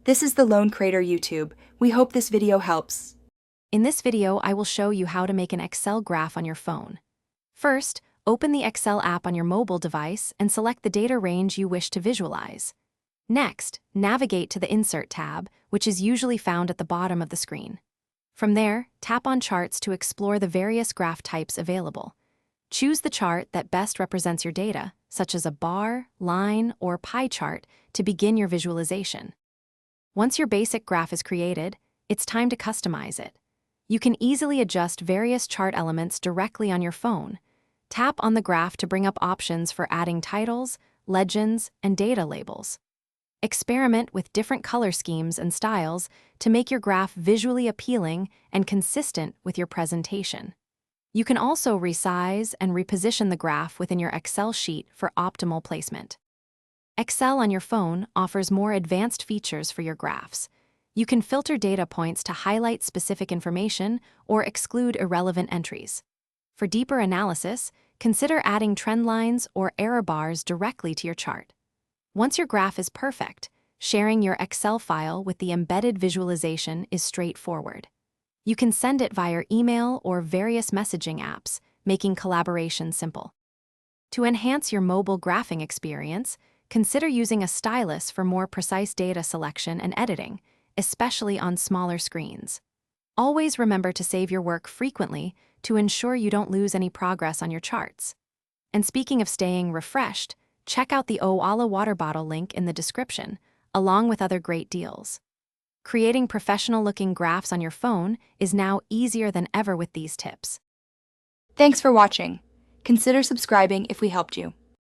This is the Lone Creator YouTube. We hope this video helps. In this video, I will show you how to make an Excel graph on your phone. First, open the Excel app on your mobile device and select the data range you wish to visualize. Next, navigate to the Insert tab, which is usually found at the bottom of the screen. From there, tap on Charts to explore the various graph types available. Choose the chart that best represents your data, such as a bar, line, or pie chart, to begin your visualization. Once your basic graph is created, it's time to customize it. You can easily adjust various chart elements directly on your phone. Tap on the graph to bring up options for adding titles, legends, and data labels. Experiment with different color schemes and styles to make your graph visually appealing and consistent with your presentation. You can also resize and reposition the graph within your Excel sheet for optimal placement. Excel on your phone offers more advanced features for your graphs. You can filter data points to highlight specific information or exclude irrelevant entries. For deeper analysis, consider adding trend lines or error bars directly to your chart. Once your graph is perfect, sharing your Excel file with the embedded visualization is straightforward. You can send it via email or various messaging apps, making collaboration simple. To enhance your mobile graphing experience, consider using a stylus for more precise data selection and editing, especially on smaller screens. Always remember to save your work frequently to ensure you don't lose any progress on your charts. And speaking of staying refreshed, check out the Owala water bottle link in the description, along with other great deals. Creating professional-looking graphs on your phone is now easier than ever with these tips. Thanks for watching. Consider subscribing if we helped you.